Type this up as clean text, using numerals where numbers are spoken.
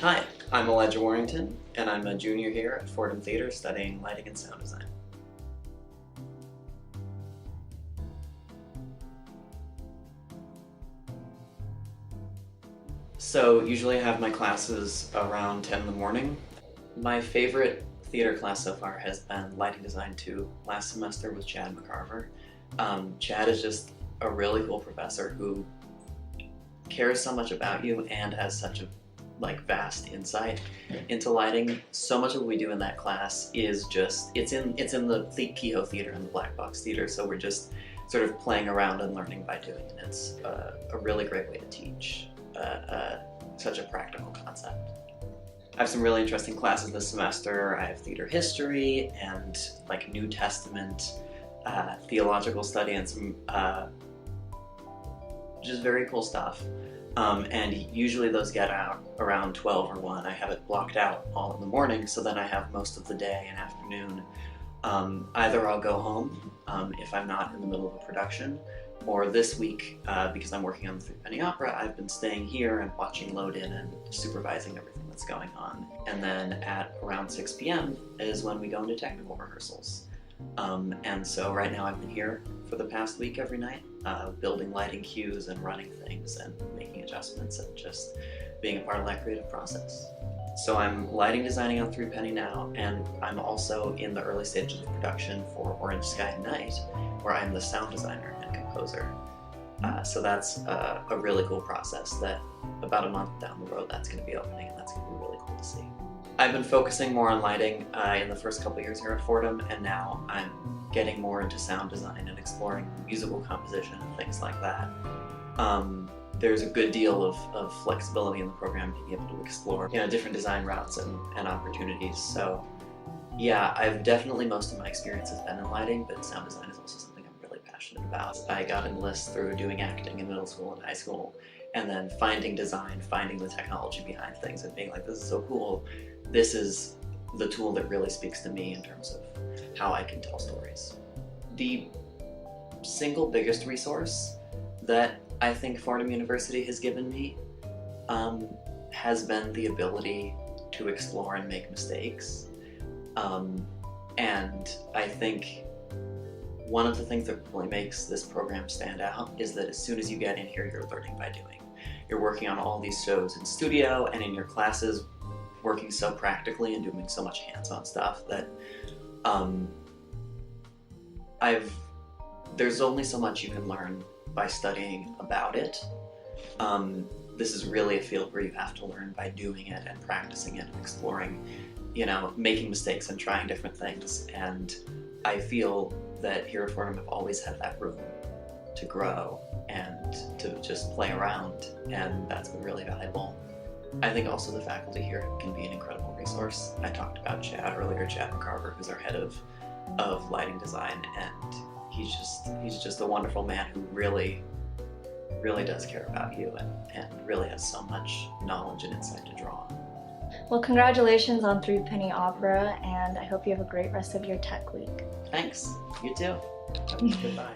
Hi, I'm Elijah Warrington, and I'm a junior here at Fordham Theatre studying lighting and sound design. So usually I have my classes around 10 in the morning. My favorite theater class so far has been Lighting Design 2. Last semester was Chad McCarver. Chad is just a really cool professor who cares so much about you and has such a vast insight into lighting. So much of what we do in that class is just, it's in the Kehoe Theater and the Black Box Theater, so we're just sort of playing around and learning by doing, and it's a really great way to teach such a practical concept. I have some really interesting classes this semester. I have theater history and New Testament theological study and some just very cool stuff. And usually those get out around 12 or 1. I have it blocked out all in the morning, so then I have most of the day and afternoon. Either I'll go home if I'm not in the middle of a production, or this week, because I'm working on the Threepenny Opera, I've been staying here and watching load in and supervising everything that's going on. And then at around 6 p.m. is when we go into technical rehearsals. And so right now I've been here for the past week every night, building lighting cues and running things and making adjustments and just being a part of that creative process. So I'm lighting designing on Threepenny now, and I'm also in the early stages of production for Orange Sky Night, where I'm the sound designer and composer. So that's a really cool process that about a month down the road that's going to be opening, and that's going to be really cool to see. I've been focusing more on lighting in the first couple years here at Fordham, and now I'm getting more into sound design and exploring musical composition and things like that. There's a good deal of flexibility in the program to be able to explore different design routes and opportunities. So yeah, most of my experience has been in lighting, but sound design is also something I'm really passionate about. I got enlisted through doing acting in middle school and high school, and then finding design, finding the technology behind things and being like, this is so cool. This is the tool that really speaks to me in terms of how I can tell stories. The single biggest resource that I think Fordham University has given me has been the ability to explore and make mistakes. And I think one of the things that really makes this program stand out is that as soon as you get in here, you're learning by doing. You're working on all these shows in studio and in your classes, working so practically and doing so much hands-on stuff that there's only so much you can learn by studying about it. This is really a field where you have to learn by doing it and practicing it and exploring, making mistakes and trying different things. And I feel that here at Fordham I've always had that room to grow and to just play around, and that's been really valuable. I think also the faculty here can be an incredible resource. I talked about Chad earlier, Chad McCarver, who's our head of lighting design, and he's just a wonderful man who really does care about you and really has so much knowledge and insight to draw on. Well, congratulations on Threepenny Opera, and I hope you have a great rest of your tech week. Thanks. You too. Goodbye.